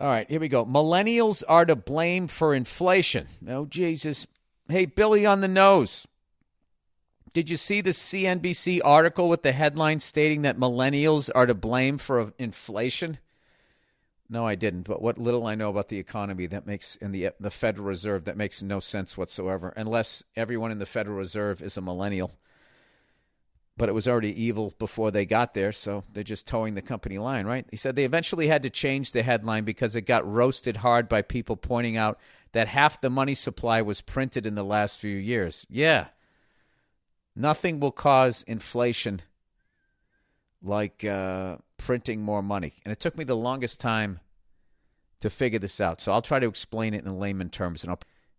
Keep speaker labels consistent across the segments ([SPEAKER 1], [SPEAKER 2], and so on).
[SPEAKER 1] All right, here we go. Millennials are to blame for inflation. Oh, Jesus. Hey, Billy on the nose. Did you see the CNBC article with the headline stating that millennials are to blame for inflation? No, I didn't. But what little I know about the economy that makes in the Federal Reserve, that makes no sense whatsoever, unless everyone in the Federal Reserve is a millennial. But it was already evil before they got there, so they're just towing the company line, right? He said they eventually had to change the headline because it got roasted hard by people pointing out that half the money supply was printed in the last few years. Yeah. Nothing will cause inflation like printing more money. And it took me the longest time to figure this out. So I'll try to explain it in layman terms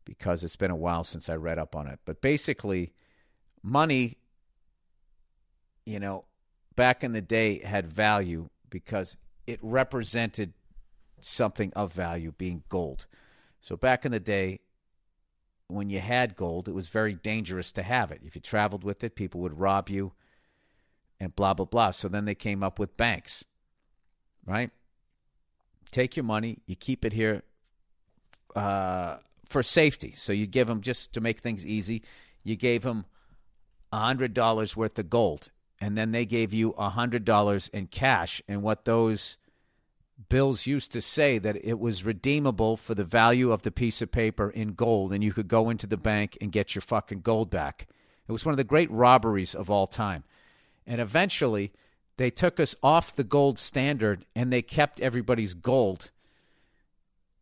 [SPEAKER 1] because it's been a while since I read up on it. But basically, money, back in the day had value because it represented something of value, being gold. So back in the day, when you had gold, it was very dangerous to have it. If you traveled with it, people would rob you and blah, blah, blah. So then they came up with banks, right? Take your money, you keep it here for safety. So you give them, just to make things easy, you gave them $100 worth of gold. And then they gave you $100 in cash. And what those bills used to say, that it was redeemable for the value of the piece of paper in gold. And you could go into the bank and get your fucking gold back. It was one of the great robberies of all time. And eventually, they took us off the gold standard and they kept everybody's gold.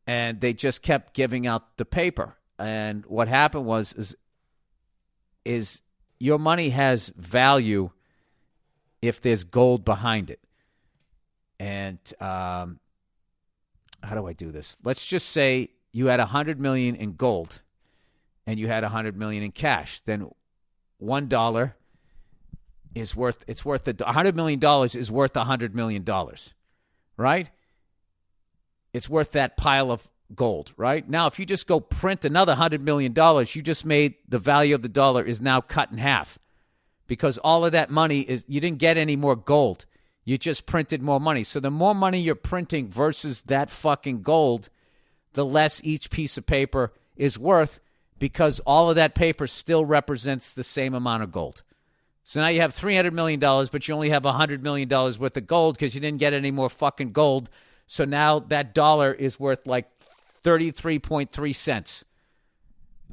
[SPEAKER 1] And they just kept giving out the paper. And what happened is your money has value if there's gold behind it. And how do I do this? Let's just say you had $100 million in gold and you had $100 million in cash. Then $1 is worth, $100 million is worth $100 million, right? It's worth that pile of gold, right? Now, if you just go print another $100 million, you just made the value of the dollar is now cut in half. Because all of that money is, you didn't get any more gold. You just printed more money. So the more money you're printing versus that fucking gold, the less each piece of paper is worth, because all of that paper still represents the same amount of gold. So now you have $300 million, but you only have $100 million worth of gold because you didn't get any more fucking gold. So now that dollar is worth like 33.3 cents.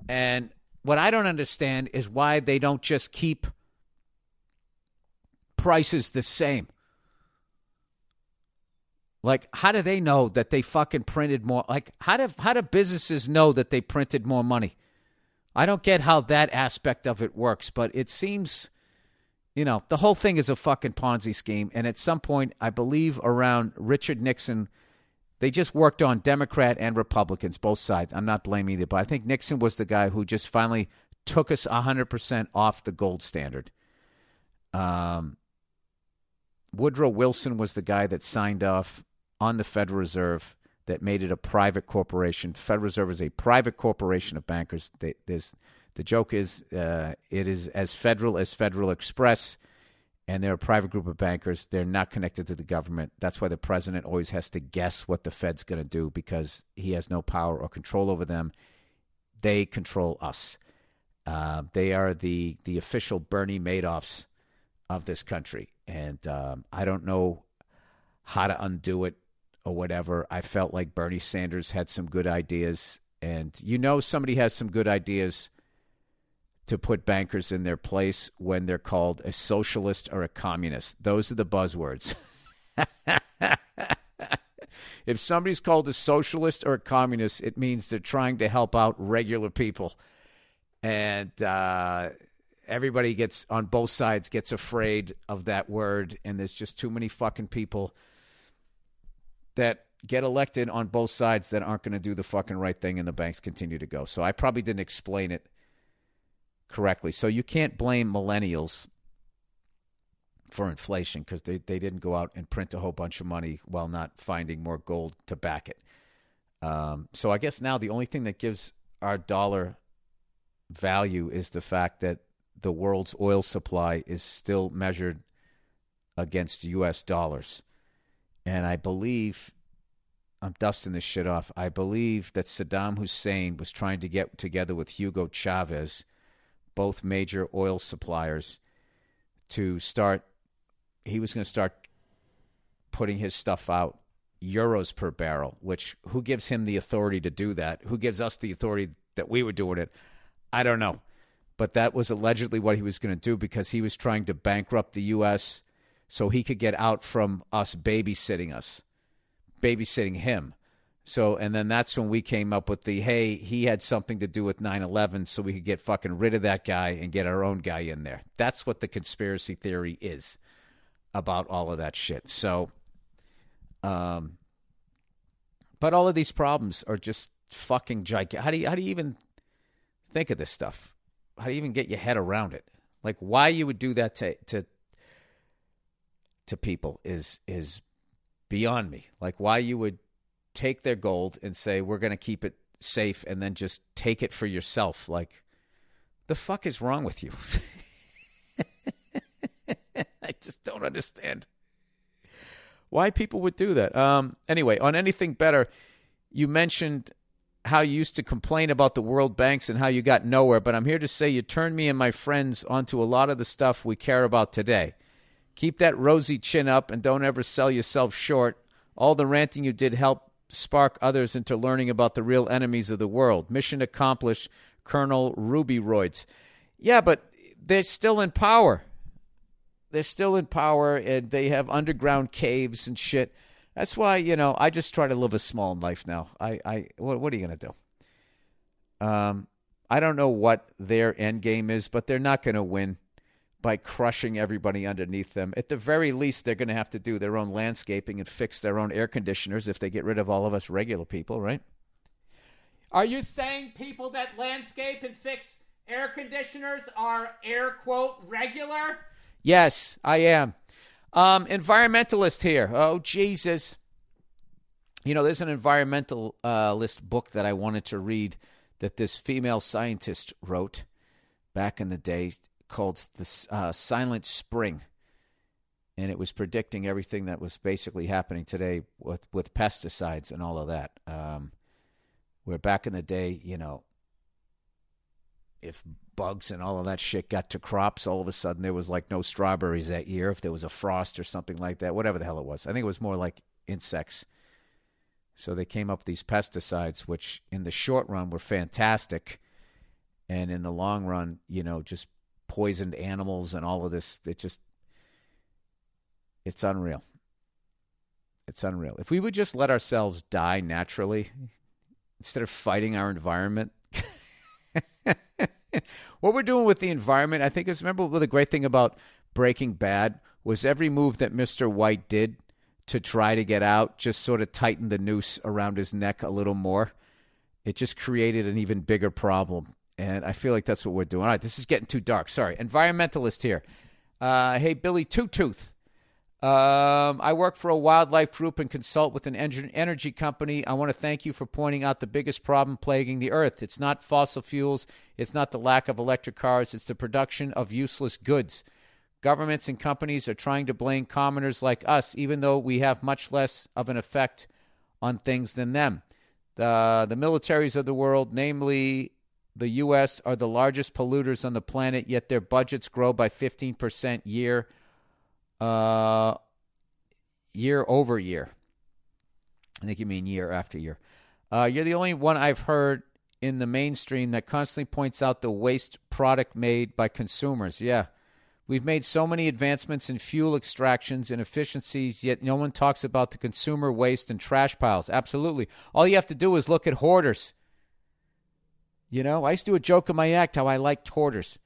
[SPEAKER 1] And what I don't understand is why they don't just keep prices the same. Like, how do they know that they fucking printed more? Like, how do businesses know that they printed more money? I don't get how that aspect of it works, but it seems, the whole thing is a fucking Ponzi scheme. And at some point, I believe around Richard Nixon, they just worked on Democrat and Republicans, both sides. I'm not blaming either, but I think Nixon was the guy who just finally took us 100% off the gold standard. Woodrow Wilson was the guy that signed off on the Federal Reserve that made it a private corporation. The Federal Reserve is a private corporation of bankers. The joke is it is as Federal Express, and they're a private group of bankers. They're not connected to the government. That's why the president always has to guess what the Fed's going to do, because he has no power or control over them. They control us. They are the official Bernie Madoffs of this country. And I don't know how to undo it or whatever. I felt like Bernie Sanders had some good ideas. And somebody has some good ideas to put bankers in their place when they're called a socialist or a communist. Those are the buzzwords. If somebody's called a socialist or a communist, it means they're trying to help out regular people. And everybody gets, on both sides, gets afraid of that word. And there's just too many fucking people that get elected on both sides that aren't going to do the fucking right thing, and the banks continue to go. So I probably didn't explain it correctly. So you can't blame millennials for inflation because they didn't go out and print a whole bunch of money while not finding more gold to back it. So I guess now the only thing that gives our dollar value is the fact that the world's oil supply is still measured against U.S. dollars. And I believe I'm dusting this shit off. I believe that Saddam Hussein was trying to get together with Hugo Chavez, both major oil suppliers, to start. He was going to start putting his stuff out euros per barrel, which who gives him the authority to do that? Who gives us the authority that we were doing it? I don't know. But that was allegedly what he was going to do because he was trying to bankrupt the U.S. so he could get out from us, babysitting him. So, and then that's when we came up with the, hey, he had something to do with 9/11 so we could get fucking rid of that guy and get our own guy in there. That's what the conspiracy theory is about all of that shit. So, but all of these problems are just fucking gigantic. How do you even think of this stuff? How do you even get your head around it? Like, why you would do that to people is beyond me. Like, why you would take their gold and say, we're going to keep it safe, and then just take it for yourself. Like, the fuck is wrong with you? I just don't understand why people would do that. Anyway, on Anything Better, you mentioned how you used to complain about the world banks and how you got nowhere, but I'm here to say you turned me and my friends onto a lot of the stuff we care about today. Keep that rosy chin up and don't ever sell yourself short. All the ranting you did helped spark others into learning about the real enemies of the world. Mission accomplished, Colonel Rubyroids. Yeah, but they're still in power. They're still in power, and they have underground caves and shit. That's why, I just try to live a small life now. What are you going to do? I don't know what their end game is, but they're not going to win by crushing everybody underneath them. At the very least, they're going to have to do their own landscaping and fix their own air conditioners if they get rid of all of us regular people, right? Are you saying people that landscape and fix air conditioners are, air quote, regular? Yes, I am. Environmentalist here. Oh, Jesus. There's an environmentalist book that I wanted to read that this female scientist wrote back in the day called The Silent Spring. And it was predicting everything that was basically happening today with pesticides and all of that. Where back in the day, if bugs and all of that shit got to crops, all of a sudden there was like no strawberries that year if there was a frost or something like that, whatever the hell it was. I think it was more like insects. So they came up with these pesticides, which in the short run were fantastic. And in the long run, just poisoned animals and all of this. It's unreal. It's unreal. If we would just let ourselves die naturally instead of fighting our environment. What we're doing with the environment, I think, remember the great thing about Breaking Bad was every move that Mr. White did to try to get out just sort of tightened the noose around his neck a little more. It just created an even bigger problem. And I feel like that's what we're doing. All right, this is getting too dark. Sorry. Environmentalist here. Hey, Billy Two-Tooth. I work for a wildlife group and consult with an energy company. I want to thank you for pointing out the biggest problem plaguing the earth. It's not fossil fuels. It's not the lack of electric cars. It's the production of useless goods. Governments and companies are trying to blame commoners like us, even though we have much less of an effect on things than them. The militaries of the world, namely the U.S., are the largest polluters on the planet, yet their budgets grow by 15% year over year. I think you mean year after year. You're the only one I've heard in the mainstream that constantly points out the waste product made by consumers. Yeah. We've made so many advancements in fuel extractions and efficiencies, yet no one talks about the consumer waste and trash piles. Absolutely. All you have to do is look at hoarders. I used to do a joke in my act how I liked hoarders.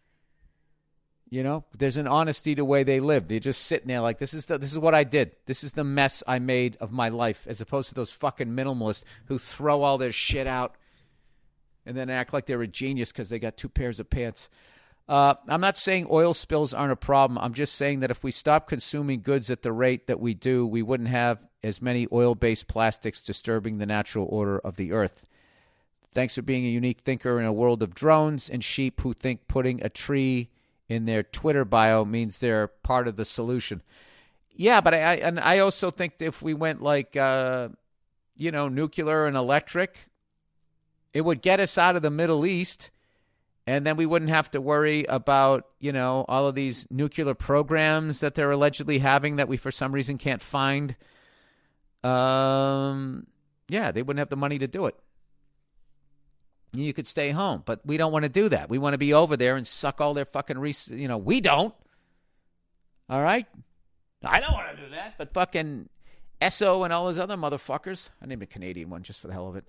[SPEAKER 1] There's an honesty to the way they live. They're just sitting there like, this is what I did. This is the mess I made of my life, as opposed to those fucking minimalists who throw all their shit out and then act like they're a genius because they got 2 pairs of pants. I'm not saying oil spills aren't a problem. I'm just saying that if we stop consuming goods at the rate that we do, we wouldn't have as many oil-based plastics disturbing the natural order of the earth. Thanks for being a unique thinker in a world of drones and sheep who think putting a tree in their Twitter bio means they're part of the solution. Yeah, but I also think that if we went like, nuclear and electric. It would get us out of the Middle East, and then we wouldn't have to worry about, all of these nuclear programs that they're allegedly having that we for some reason can't find. They wouldn't have the money to do it. You could stay home, but we don't want to do that. We want to be over there and suck all their fucking we don't. All right? I don't want to do that, but fucking Esso and all those other motherfuckers. I named a Canadian one just for the hell of it.